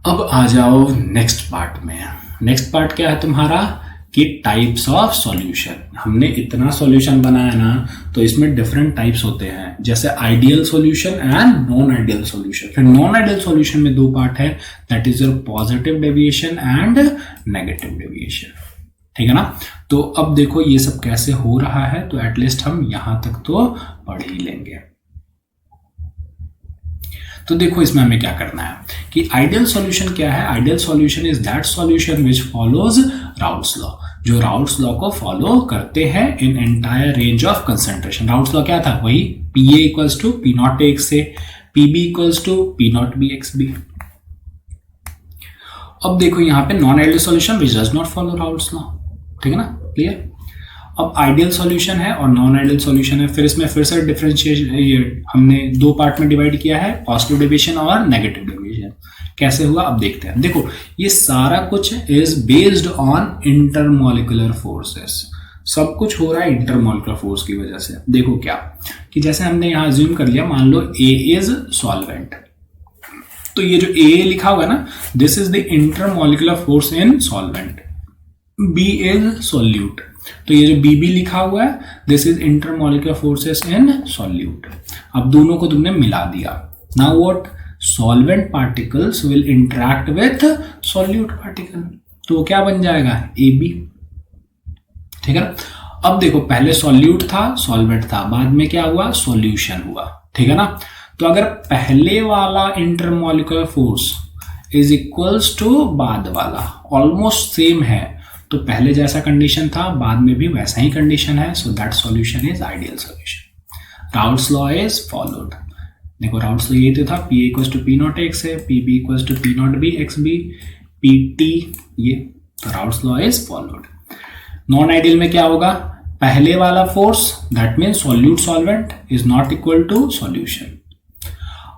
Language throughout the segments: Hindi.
अब आ जाओ नेक्स्ट पार्ट में। नेक्स्ट पार्ट क्या है तुम्हारा कि टाइप्स ऑफ सॉल्यूशन। हमने इतना सॉल्यूशन बनाया ना, तो इसमें डिफरेंट टाइप्स होते हैं, जैसे ideal solution and non ideal solution. फिर नॉन आइडियल सॉल्यूशन में दो पार्ट है, that is your positive deviation and negative deviation. ठीक है ना। तो अब देखो ये सब कैसे हो रहा है, तो एटलीस्ट हम यहां तक तो पढ़ ही लेंगे। तो देखो इसमें हमें क्या करना है कि आइडियल सॉल्यूशन क्या है। Ideal solution is that solution which follows Raoult's law, जो राउट्स लॉ को फॉलो करते हैं in entire range of concentration. Raoult's law क्या था, वही P A equals to P naught X से P B equals to P naught B X B. अब देखो यहाँ पे non ideal solution which does not follow Raoult's law. ठीक है ना, क्लियर। अब आइडियल सॉल्यूशन है और नॉन आइडियल सॉल्यूशन है। फिर इसमें फिर से डिफरेंशिएशन हमने दो पार्ट में डिवाइड किया है, पॉजिटिव डेविएशन और नेगेटिव डेविएशन। कैसे हुआ अब देखते हैं। देखो ये सारा कुछ is based on intermolecular forces. सब कुछ हो रहा है इंटरमॉलिक्यूलर फोर्स की वजह से। देखो क्या कि जैसे हमने यहां अज्यूम कर लिया, मान लो ए इज सॉल्वेंट, तो ये जो ए लिखा हुआ है ना, this is the intermolecular force in solvent. B is solute, तो ये जो बी लिखा हुआ है, this is intermolecular forces in solute. अब दोनों को तुमने मिला दिया। Now what, solvent particles will interact with solute particle, तो क्या बन जाएगा ए बी। ठीक है ना। अब देखो पहले सॉल्यूट था, सॉल्वेंट था, बाद में क्या हुआ, सॉल्यूशन हुआ। ठीक है ना। तो अगर पहले वाला intermolecular force is equals to बाद वाला ऑलमोस्ट सेम है, तो पहले जैसा कंडीशन था बाद में भी वैसा ही कंडीशन है, so that solution is ideal solution. Raoult's law is followed. देखो राउट्स लॉ ये तो था, P equals to P naught X है, P B equals to P naught B X B, P T ये, तो Raoult's law is followed. Non ideal में क्या होगा, पहले वाला force that means solute solvent is not equal to solution.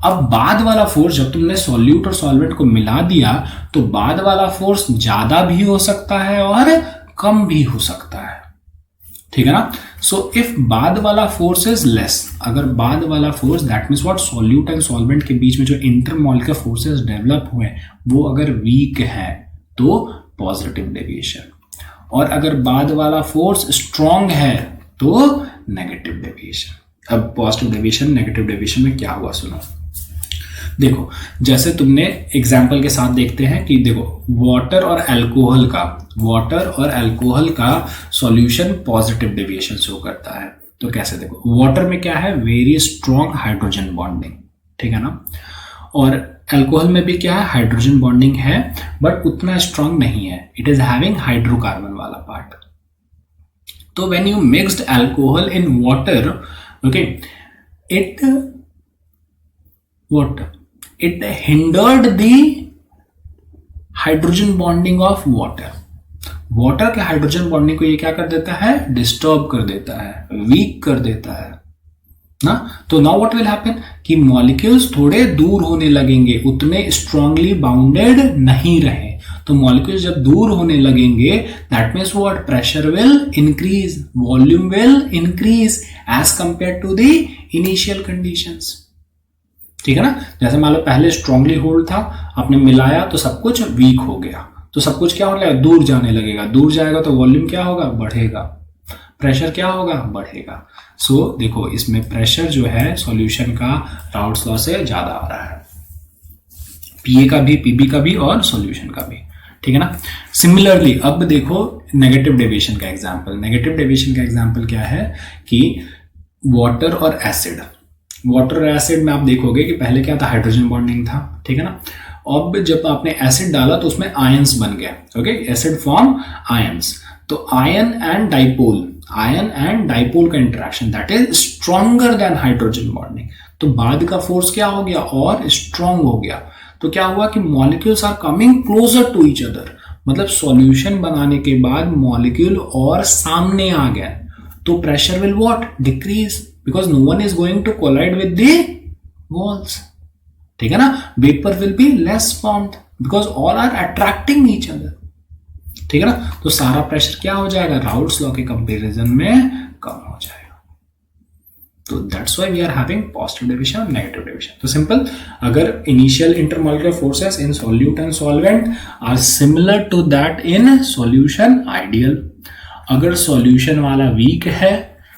अब बाद वाला फोर्स, जब तुमने सॉल्यूट और सॉल्वेंट को मिला दिया, तो बाद वाला फोर्स ज्यादा भी हो सकता है और कम भी हो सकता है। ठीक है ना। सो इफ बाद वाला फोर्स इज लेस, अगर बाद वाला force that means what, solute and solvent के बीच में जो इंटरमॉलिक्यूलर फोर्सेस डेवलप हुए वो अगर वीक है तो पॉजिटिव डेविएशन, और अगर बाद वाला फोर्स स्ट्रॉन्ग है तो नेगेटिव डेविएशन। अब पॉजिटिव डेविएशन नेगेटिव डेविएशन में क्या हुआ सुनो। देखो जैसे तुमने एग्जाम्पल के साथ देखते हैं कि देखो वाटर और अल्कोहल का सॉल्यूशन पॉजिटिव डेविएशन शो करता है। तो कैसे, देखो वाटर में क्या है, वेरी स्ट्रॉन्ग हाइड्रोजन बॉन्डिंग। ठीक है ना। और अल्कोहल में भी क्या है, हाइड्रोजन बॉन्डिंग है बट उतना स्ट्रॉन्ग नहीं है, इट इज हैविंग हाइड्रोकार्बन वाला पार्ट। तो when you mixed alcohol in water, okay, it hindered the hydrogen bonding of water. Water के हाइड्रोजन बॉन्डिंग को ये क्या कर देता है, डिस्टर्ब कर देता है, वीक कर देता है ना। तो नाउ व्हाट विल हैपन कि मॉलिक्यूल्स थोड़े दूर होने लगेंगे, उतने स्ट्रांगली बाउंडेड नहीं रहे। तो मॉलिक्यूल्स जब दूर होने लगेंगे, that means what, pressure will increase, volume will increase as compare to the initial conditions. ठीक है ना। जैसे मान लो पहले स्ट्रांगली होल्ड था, आपने मिलाया तो सब कुछ वीक हो गया, तो सब कुछ क्या होने लगेगा, दूर जाने लगेगा। दूर जाएगा तो वॉल्यूम क्या होगा, बढ़ेगा, प्रेशर क्या होगा, बढ़ेगा। सो देखो इसमें प्रेशर जो है सॉल्यूशन का राउट्स लॉ से ज्यादा आ रहा है, पीए का भी, पीबी का भी और सॉल्यूशन का भी। ठीक है ना। सिमिलरली अब देखो नेगेटिव डेविएशन का एग्जांपल। नेगेटिव डेविएशन का एग्जांपल क्या है कि वाटर और एसिड। वाटर और एसिड में आप देखोगे कि पहले क्या था, हाइड्रोजन बॉन्डिंग था। ठीक है ना। अब जब आपने एसिड डाला तो उसमें आयंस बन गया, ओके, एसिड फॉर्म आयंस। तो आयन एंड डाइपोल का interaction that is stronger than hydrogen bonding. तो बाद का फोर्स क्या हो गया, और स्ट्रॉन्ग हो गया। तो क्या हुआ कि molecules are coming closer to each other, मतलब सॉल्यूशन बनाने के बाद मॉलिक्यूल और सामने आ गया, तो pressure will what, decrease, because no one is going to collide with the walls. ठीक है ना। vapor will be less formed because all are attracting each other. ठीक है ना। तो सारा प्रेशर क्या हो जाएगा, राउट्स लॉ के कंपैरिजन में कम हो जाएगा। तो that's why we are having positive deviation और नेगेटिव डेविएशन. तो सिंपल, अगर initial intermolecular forces in solute and solvent are similar to that in solution ideal, अगर सॉल्यूशन वाला वीक है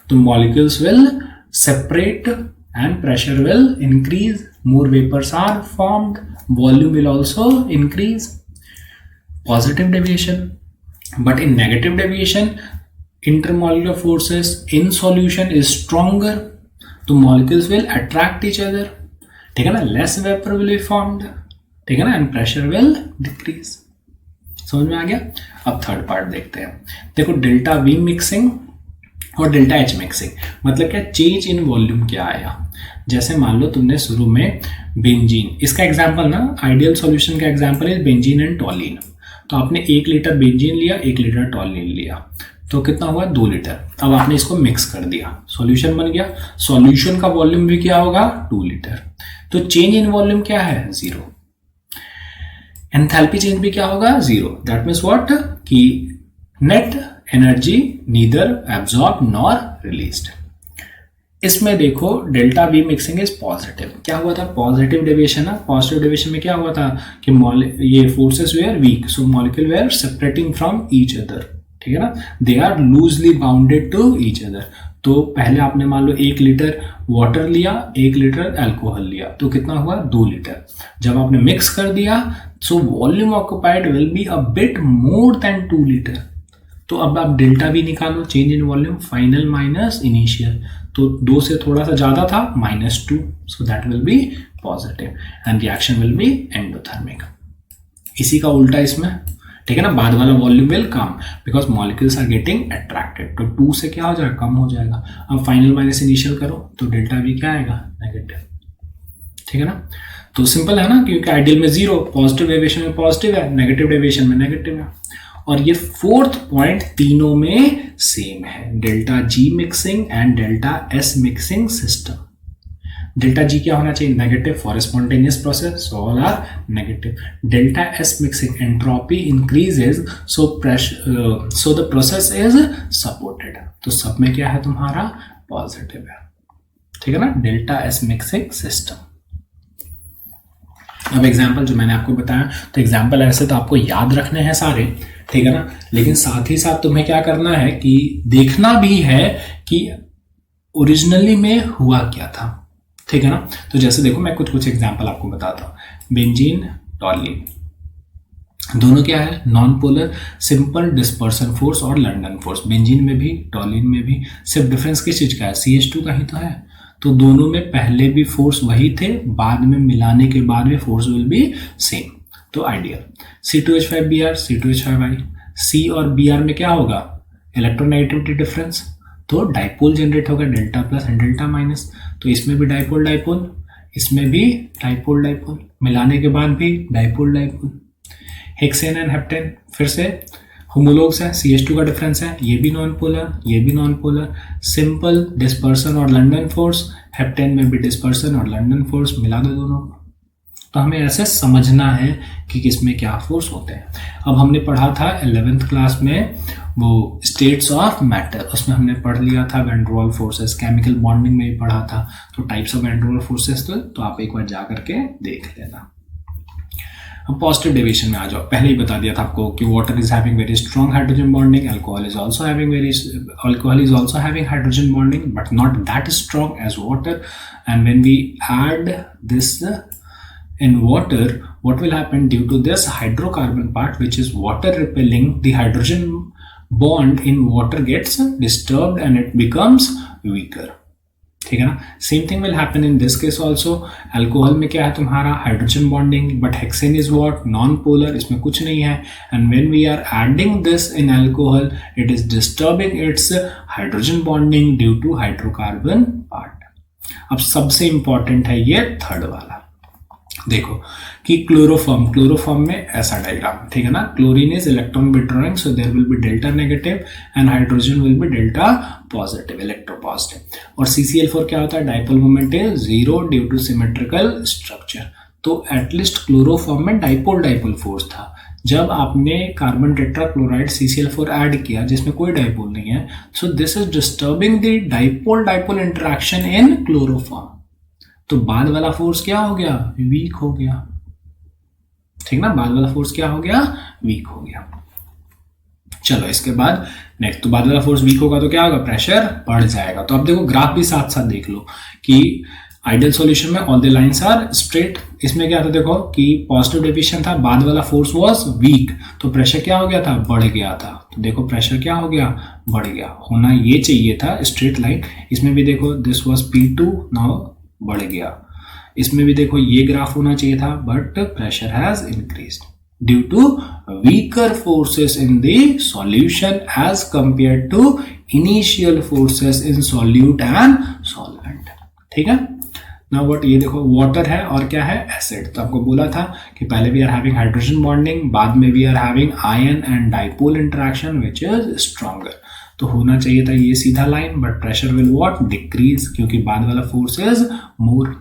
तो molecules will separate and pressure will increase, more vapors are formed, volume will also increase. Positive deviation. But in negative deviation, intermolecular forces in solution is stronger, तो molecules will attract each other, ठीक है ना, less vapor will be formed, ठीक है ना, and pressure will decrease. समझ में आ गया. अब थर्ड पार्ट देखते हैं. देखो, डेल्टा वी मिक्सिंग और डेल्टा एच मिक्सिंग मतलब क्या, चेंज इन वॉल्यूम क्या आया. जैसे मान लो तुमने शुरू में बेंजीन, इसका एग्जांपल ना, आइडियल सॉल्यूशन का एग्जांपल है बेंजीन एंड टॉलिन. तो आपने 1 लीटर बेंजीन लिया, 1 लीटर टॉलिन लिया, तो कितना हुआ, 2 लीटर. अब आपने इसको मिक्स कर दिया, सॉल्यूशन बन गया. सॉल्यूशन का वॉल्यूम भी क्या होगा, 2 लीटर. तो चेंज इन वॉल्यूम क्या है, 0. एंथैल्पी चेंज भी क्या होगा, 0. दैट मीन्स व्हाट, कि net energy neither absorb nor released. इसमें देखो, delta V mixing is positive. क्या हुआ था, पॉजिटिव डेविएशन है. पॉजिटिव डेविएशन में क्या हुआ था कि ये forces were weak, so molecule were separating from each other, ठीक है ना, they are loosely bounded to each other. तो पहले आपने मान लो 1 लीटर वाटर लिया, 1 लीटर अल्कोहल लिया, तो कितना हुआ, 2 लीटर. जब आपने मिक्स कर दिया, so volume occupied will be a bit more than 2 litre. तो अब आप डेल्टा भी निकालो, change in volume, final minus initial, तो 2 से थोड़ा सा ज्यादा था, -2, so that will be positive and reaction will be endothermic. इसी का उल्टा इसमें, ठीक है ना, बाद वाला वॉल्यूम विल कम because molecules are getting attracted, तो 2 से क्या हो जाएगा, कम हो जाएगा. अब फाइनल माइनस इनिशियल करो तो डेल्टा भी क्या आएगा, नेगेटिव, ठीक है ना. तो सिंपल है ना, क्योंकि आइडियल में 0, पॉजिटिव डेविएशन में पॉजिटिव है, नेगेटिव डेविएशन में नेगेटिव है. और ये फोर्थ पॉइंट तीनों में सेम है, delta G mixing and delta S mixing system. Delta G क्या होना चाहिए, negative for spontaneous process, all are negative. Delta S mixing, entropy increases, so the process is supported. तो सब में क्या है तुम्हारा, पॉजिटिव है, ठीक है ना, डेल्टा एस मिक्सिंग सिस्टम. अब एग्जाम्पल जो मैंने आपको बताया, तो एग्जाम्पल ऐसे तो आपको याद रखने हैं सारे, ठीक है ना, लेकिन साथ ही साथ तुम्हें क्या करना है कि देखना भी है कि ओरिजिनली में हुआ क्या था, ठीक है ना. तो जैसे देखो, मैं कुछ एग्जाम्पल आपको बताता हूँ. बेंजीन, टॉलिन, दोनों क्या है, non polar, simple dispersion force और लंडन फोर्स. बेंजीन में भी, टॉलिन में भी. सिर्फ डिफरेंस किस चीज का है, CH2 का ही तो है. तो दोनों में पहले भी फोर्स वही थे, बाद में मिलाने के बाद भी फोर्स विल बी सेम. तो आइडियल. C2H5Br, C2H5I, C और Br में क्या होगा, इलेक्ट्रोनेगेटिविटी डिफरेंस, तो डाइपोल जनरेट होगा, delta plus and delta minus. तो इसमें भी डाइपोल डाइपोल, इसमें भी डाइपोल डाइपोल, मिलाने के बाद भी dipole dipole. Hexane and heptane फिर से होमोलॉग्स है, CH2 का डिफरेंस है, ये भी नॉन पोलर, ये भी नॉन पोलर. सिंपल डिस्पर्सन और लंडन फोर्स, हेप्टेन में भी डिस्पर्सन और लंडन फोर्स, मिला दो दोनों को. तो हमें ऐसे समझना है कि किसमें क्या फोर्स होते हैं. अब हमने पढ़ा था 11th क्लास में वो स्टेट्स ऑफ मैटर, उसमें हमने पढ़ लिया था van der Waals forces, chemical bonding में भी पढ़ा था. तो types of van der Waals forces, तो आप एक बार जा करके देख लेना. अब पॉजिटिव डेविएशन में आ जाओ. पहले ही बता दिया था आपको कि water is having very strong hydrogen bonding, alcohol is also having hydrogen bonding but not that strong as water. And when we add this in water, what will happen due to this hydrocarbon part, which is water repelling, the hydrogen bond in water gets disturbed and it becomes weaker. ठीक है ना. Same thing will happen in this case also. Alcohol में क्या है तुम्हारा, hydrogen bonding, but hexane is what, non polar, इसमें कुछ नहीं है. And when we are adding this in alcohol, it is disturbing its hydrogen bonding due to hydrocarbon part. अब सबसे इंपॉर्टेंट है ये थर्ड वाला. देखो कि क्लोरोफॉर्म में ऐसा डायग्राम, ठीक है ना. Chlorine is electron withdrawing, so there will be delta negative and hydrogen will be delta positive, electropositive. और CCl4 क्या होता है, dipole moment is 0 due to symmetrical structure. तो एटलीस्ट क्लोरोफॉर्म में डाइपोल फोर्स था, जब आपने कार्बन टेट्राक्लोराइड CCl4 ऐड किया जिसमें कोई डाइपोल नहीं है, so this is disturbing the dipole dipole interaction in chloroform. तो बाद वाला फोर्स क्या हो गया, वीक हो गया, ठीक ना, बाद वाला फोर्स क्या हो गया, वीक हो गया। चलो इसके बाद नेक्स्ट, तो बाद वाला फोर्स वीक होगा तो क्या होगा, प्रेशर बढ़ जाएगा। तो अब देखो ग्राफ भी साथ साथ देख लो कि आइडियल सॉल्यूशन में all the lines are straight, इसमें क्या था देखो कि पॉजिटिव डेविएशन था, बाद वाला फोर्स वाज वीक, तो प्रेशर क्या हो गया था, बढ़ गया था। तो देखो प्रेशर क्या हो गया, बढ़ गया, होना ये चाहिए था स्ट्रेट लाइन। इसमें भी देखो दिस वाज P2, नाउ बढ़ गया। इसमें भी देखो ये ग्राफ होना चाहिए था, but pressure has increased due to weaker forces in the solution as compare to initial forces in solute and solvent. ठीक है ना, व्हाट, ये देखो वाटर है और क्या है, एसिड। तो आपको बोला था कि पहले we are having hydrogen bonding, बाद में we are having ion and dipole interaction which is stronger. तो होना चाहिए था ये सीधा line, but pressure will what, decrease, क्योंकि बाद वाला फोर्स इज मोर।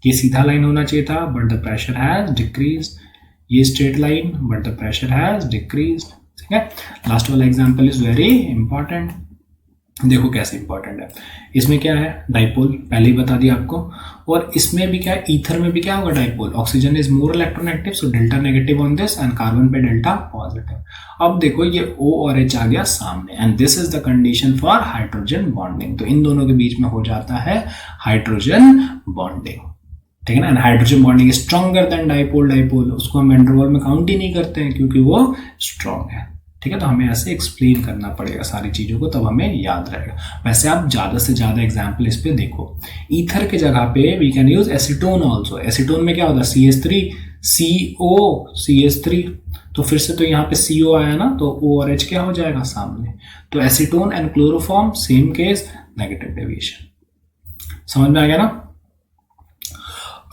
ये सीधा लाइन होना चाहिए था, but the pressure has decrease. ये straight line, but the pressure has decrease. ठीक है, लास्ट वाला एग्जांपल इज वेरी इंपॉर्टेंट। देखो कैसे इंपॉर्टेंट है, इसमें क्या है, डाइपोल, पहले ही बता दिया आपको, और इसमें भी क्या है, ईथर में भी क्या होगा, dipole. Oxygen is more electronegative, so delta negative on this and carbon पे डेल्टा पॉजिटिव। अब देखो ये O और H आ गया सामने, and this is the condition for hydrogen bonding. तो इन दोनों के बीच में हो जाता है हाइड्रोजन बॉन्डिंग, ठीक है ना। And hydrogen bonding is stronger than dipole. Dipole उसको हम वैन डर वाल्स में काउंट ही नहीं करते हैं क्योंकि वो स्ट्रॉन्ग है। ठीक है, तो हमें ऐसे एक्सप्लेन करना पड़ेगा सारी चीजों को, तब हमें याद रहेगा। वैसे आप ज्यादा से ज्यादा एग्जांपल इस पे देखो। ईथर के जगह पे we can use acetone also. Acetone में क्या होता है, CH3 CO CH3, तो फिर से तो यहाँ पे CO आया ना, तो O और H क्या हो जाएगा सामने। तो acetone and chloroform same case, negative deviation. समझ में आ गया ना।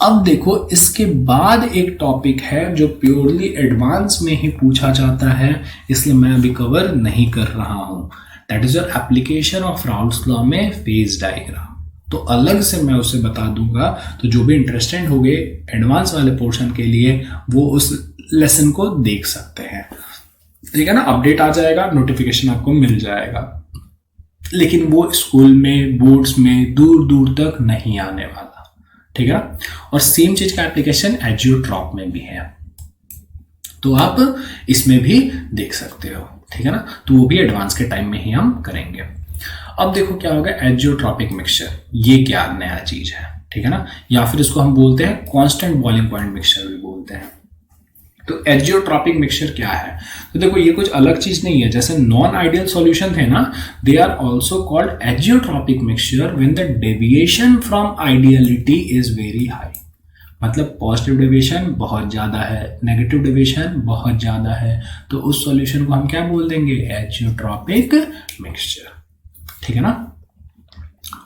अब देखो इसके बाद एक टॉपिक है जो प्योरली एडवांस में ही पूछा जाता है, इसलिए मैं अभी कवर नहीं कर रहा हूं। That is your application of Raoult's law में फेज डायग्राम। तो अलग से मैं उसे बता दूंगा, तो जो भी इंटरेस्टेड हो गए एडवांस वाले पोर्शन के लिए वो उस लेसन को देख सकते हैं। ठीक है ना, अपडेट आ जाएगा, नोटिफिकेशन आपको मिल जाएगा, लेकिन वो स्कूल में, बोर्ड्स में दूर दूर तक नहीं आने वाला। ठीक है, और सेम चीज का एप्लीकेशन एजियोट्रॉप में भी है, तो आप इसमें भी देख सकते हो। ठीक है ना, तो वो भी एडवांस के टाइम में ही हम करेंगे। अब देखो क्या होगा, एजियोट्रॉपिक मिक्सचर, ये क्या नया चीज है। ठीक है ना, या फिर इसको हम बोलते हैं कांस्टेंट बॉइलिंग पॉइंट मिक्सचर भी बोलते हैं। तो एजियोट्रॉपिक मिक्सचर क्या है, तो देखो ये कुछ अलग चीज नहीं है। जैसे नॉन आइडियल सॉल्यूशन थे ना, they are also called azeotropic mixture when the deviation from ideality is very high. मतलब पॉजिटिव डेविएशन बहुत ज्यादा है, नेगेटिव डेविएशन बहुत ज्यादा है, तो उस सॉल्यूशन को हम क्या बोल देंगे, एजियोट्रॉपिक मिक्सचर। ठीक है ना।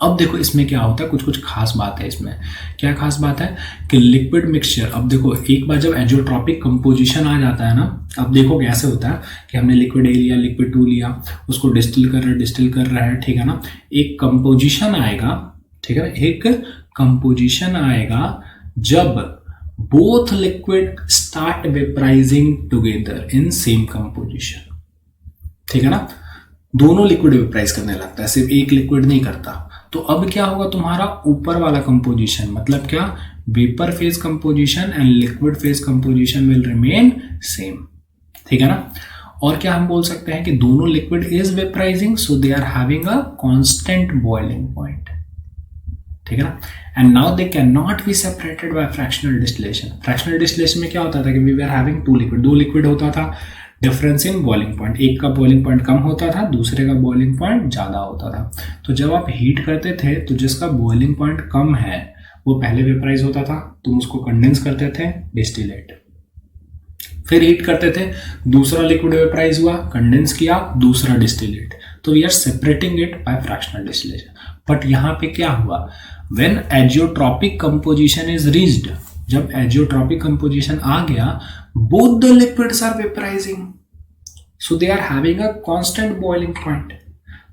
अब देखो इसमें क्या होता है, कुछ कुछ खास बात है इसमें। क्या खास बात है कि लिक्विड मिक्सचर, अब देखो एक बार जब एजियोट्रॉपिक कंपोजिशन आ जाता है ना, अब देखो कैसे होता है कि हमने लिक्विड A लिया, लिक्विड 2 लिया, उसको डिस्टिल कर रहे हैं। ठीक है ना, एक कंपोजिशन आएगा, ठीक है ना, एक कंपोजिशन आएगा जब both liquid start वेपराइजिंग together in same composition. ठीक है ना, दोनों लिक्विड वेपराइज करने लगता है, सिर्फ एक लिक्विड नहीं करता। तो अब क्या होगा, तुम्हारा ऊपर वाला कंपोजिशन, मतलब क्या, vapour phase composition and liquid phase composition will remain same. ठीक है ना, और क्या हम बोल सकते हैं कि दोनों liquid is vaporizing, so they are having a constant boiling point. ठीक है ना, and now they can not be separated by fractional distillation. Fractional distillation में क्या होता था कि वी आर हैविंग दो लिक्विड होता था, डिफरेंस इन बॉइलिंग पॉइंट, एक का बॉइलिंग पॉइंट कम होता था, दूसरे का बॉइलिंग पॉइंट ज़्यादा होता था। तो जब आप हीट करते थे तो जिसका बॉइलिंग पॉइंट कम है वो पहले वेपराइज होता था, तुम उसको कंडेंस करते थे, डिस्टिलेट, फिर हीट करते थे, दूसरा लिक्विड वेपराइज हुआ, कंडेंस किया, दूसरा डिस्टिलेट। तो we are separating it by fractional distillation. But यहाँ पे क्या हुआ, when azeotropic composition is reached, जब एजियोट्रॉपिक कंपोजिशन आ गया, both the liquids are vaporizing, so they are having a constant boiling point।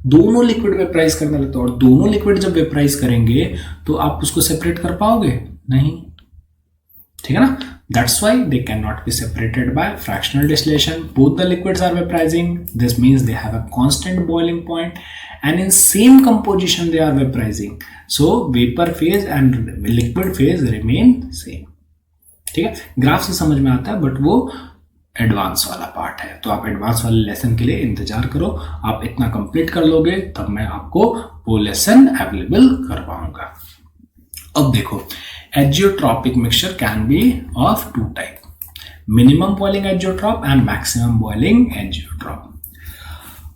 दोनों लिक्विड वेपराइज करने लगते हैं, और दोनों लिक्विड जब वेपराइज करेंगे तो आप उसको सेपरेट कर पाओगे नहीं। ठीक है ना, That's why they cannot be separated by fractional distillation. Both the liquids are vaporizing. This means they have a constant boiling point and in same composition they are vaporizing. So vapor phase and liquid phase remain same. ठीक है, ग्राफ से समझ में आता है, बट वो एडवांस वाला पार्ट है, तो आप एडवांस वाले लेसन के लिए इंतजार करो। आप इतना कंप्लीट कर लोगे तब मैं आपको वो लेसन अवेलेबल करवाऊंगा। अब देखो, azeotropic mixture can be of two type, minimum boiling azeotrope and maximum boiling azeotrope.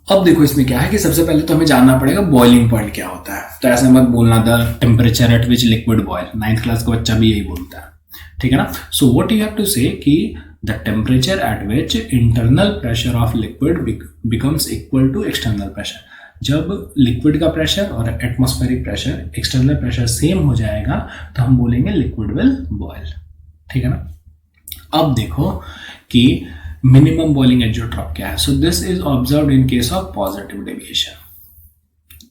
अब देखो इसमें क्या है कि सबसे पहले तो हमें जानना पड़ेगा बॉइलिंग पॉइंट क्या होता है। तो ऐसे मत बोलना the temperature at which liquid boil, 9th class का बच्चा भी यही बोलता है, ठीक है ना। So what you have to say कि the temperature at which internal pressure of liquid becomes equal to external pressure. जब लिक्विड का प्रेशर और atmospheric pressure, external pressure same हो जाएगा तो हम बोलेंगे लिक्विड विल बॉयल, ठीक है ना। अब देखो कि मिनिमम बॉइलिंग एजियोट्रॉप क्या है। So this is observed in case of positive deviation,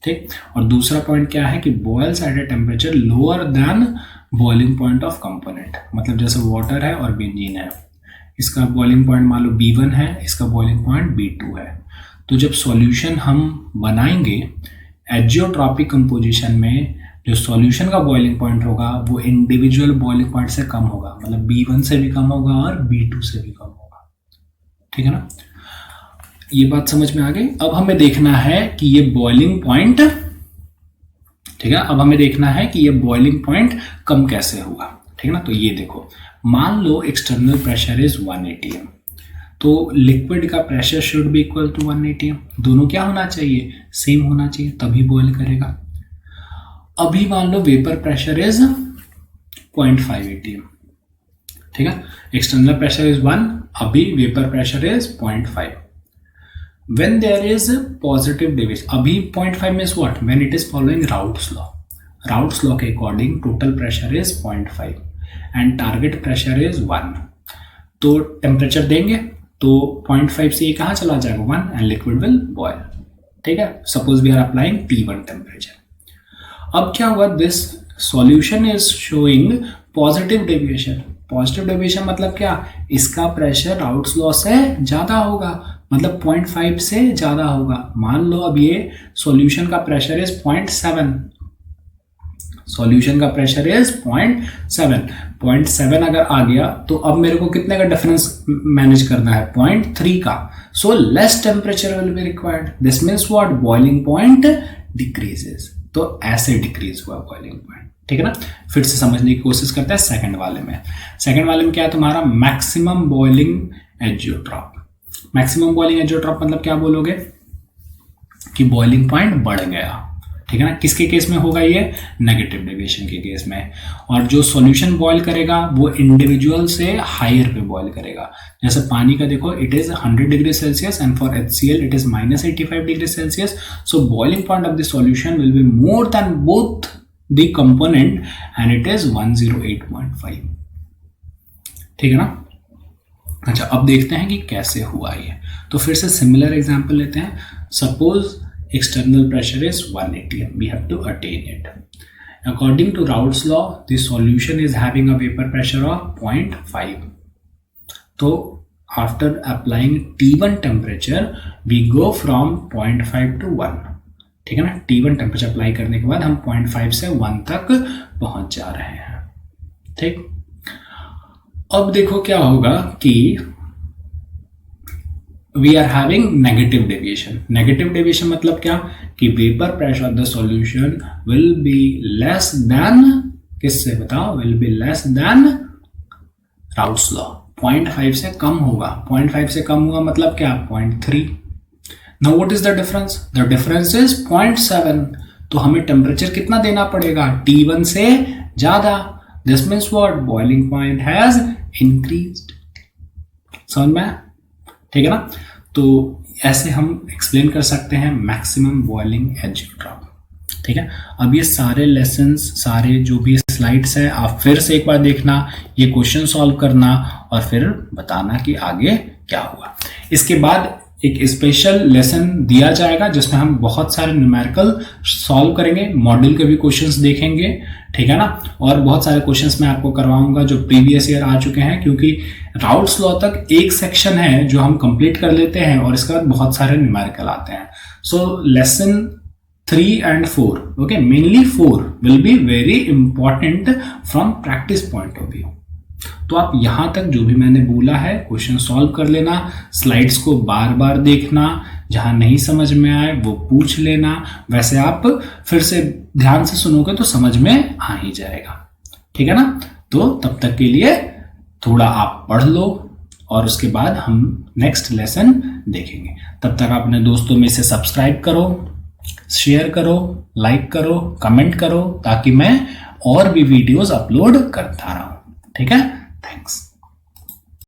ठीक। और दूसरा पॉइंट क्या है कि boils at a temperature lower than boiling point of component. मतलब जैसे वाटर है और बेंजीन है, इसका बॉइलिंग पॉइंट मान लो B1 है, इसका बॉइलिंग पॉइंट B2 है। तो जब सॉल्यूशन हम बनाएंगे एजियोट्रॉपिक कंपोजिशन में, जो सॉल्यूशन का बॉइलिंग पॉइंट होगा वो इंडिविजुअल बॉइलिंग पॉइंट से कम होगा, मतलब B1 से भी कम होगा और B2 से भी कम होगा, ठीक है ना। ये बात समझ में आ गई। अब हमें देखना है कि ये बॉइलिंग पॉइंट, ठीक है, अब हमें देखना है कि ये बॉइलिंग पॉइंट कम कैसे हुआ, ठीक है ना। तो ये देखो, मान लो एक्सटर्नल प्रेशर इज 1 atm, तो लिक्विड का pressure should be equal to 1 atm। दोनों क्या होना चाहिए, सेम होना चाहिए, तभी बॉयल करेगा। अभी मान लो वेपर प्रेशर इज 0.5 atm, ठीक है, एक्सटर्नल प्रेशर इज 1, अभी vapour pressure is 0.5। When there is a positive deviation, अभी 0.5 means what? When it is following Raoult's law. Raoult's law के according total pressure is 0.5 and target pressure is 1. तो टेम्परेचर देंगे तो 0.5 से ये कहाँ चला जाएगा 1 and liquid will boil, ठीक है। Suppose we are applying T1 temperature. अब क्या हुआ, this solution is showing positive deviation. Positive deviation मतलब क्या, इसका प्रेशर राउट्स लॉ से ज़्यादा होगा, मतलब 0.5 से ज़्यादा होगा। मान लो अब ये सॉल्यूशन का प्रेशर इज 0.7, सॉल्यूशन का प्रेशर इज 0.7 अगर आ गया तो अब मेरे को कितने का डिफरेंस मैनेज करना है, 0.3 का। So less temperature will be required. This means what, boiling point decreases. तो ऐसे डिक्रीज हुआ बॉइलिंग पॉइंट, ठीक है ना। फिर से समझने की कोशिश करते हैं सेकंड वाले में। सेकंड वाले में क्या है तुम्हारा, maximum boiling azeotrope. Maximum boiling azeotrope मतलब क्या बोलोगे कि बॉइलिंग पॉइंट बढ़ गया, ठीक है ना। किसके केस में होगा ये, नेगेटिव डेविएशन के केस में। और जो सॉल्यूशन बॉयल करेगा वो इंडिविजुअल से हायर पे बॉयल करेगा। जैसे पानी का देखो, it is 100 degree Celsius and for HCl it is -85 degree Celsius. So boiling point of the solution will be more than both the component and it is 108.5, ठीक है ना। अच्छा, अब देखते हैं कि कैसे हुआ ये। तो फिर से सिमिलर एग्जांपल लेते हैं। Suppose external pressure is 1 atm, we have to attain it. According to Raoult's law, the solution is having a vapor pressure of 0.5. तो after applying T1 temperature, we go from 0.5 to 1, ठीक है ना। T1 टेम्परेचर अप्लाई करने के बाद हम 0.5 से 1 तक पहुंच जा रहे हैं, ठीक। अब देखो क्या होगा कि we are having negative deviation. Negative deviation मतलब क्या कि vapour pressure of the solution will be less than, किससे बताओ, will be less than Raoult's law. 0.5 से कम होगा। 0.5 से कम हुआ मतलब क्या, 0.3। Now what is the difference, the difference is 0.7। तो हमें टेम्परेचर कितना देना पड़ेगा, T1 से ज्यादा। This means what, boiling point has increased. समझ में, ठीक है ना। तो ऐसे हम एक्सप्लेन कर सकते हैं मैक्सिमम बॉइलिंग एजियोट्रॉप, ठीक है। अब ये सारे लेसन्स, सारे जो भी स्लाइड्स हैं, आप फिर से एक बार देखना, ये क्वेश्चन सॉल्व करना और फिर बताना कि आगे क्या हुआ। इसके बाद एक स्पेशल लेसन दिया जाएगा जिसमें हम बहुत सारे न्यूमेरिकल सॉल्व करेंगे, मॉडल के भी क्वेश्चंस देखेंगे, ठीक है ना। और बहुत सारे क्वेश्चंस मैं आपको करवाऊंगा जो प्रीवियस ईयर आ चुके हैं, क्योंकि राउट्स लॉ तक एक सेक्शन है जो हम कंप्लीट कर लेते हैं और इसके बाद बहुत सारे न्यूमेरिकल आते हैं। So lesson 3 and 4, okay, mainly 4 will be very important from practice point of view. तो आप यहां तक जो भी मैंने बोला है क्वेश्चन सॉल्व कर लेना, स्लाइड्स को बार बार देखना, जहां नहीं समझ में आए वो पूछ लेना, वैसे आप फिर से ध्यान से सुनोगे तो समझ में आ ही जाएगा, ठीक है ना। तो तब तक के लिए थोड़ा आप पढ़ लो और उसके बाद हम नेक्स्ट लेसन देखेंगे। तब तक आप अपने दोस्तों में से सब्सक्राइब करो, शेयर करो, लाइक करो, कमेंट करो, ताकि मैं और भी वीडियोस अपलोड करता रहूं, ठीक है। थैंक्स।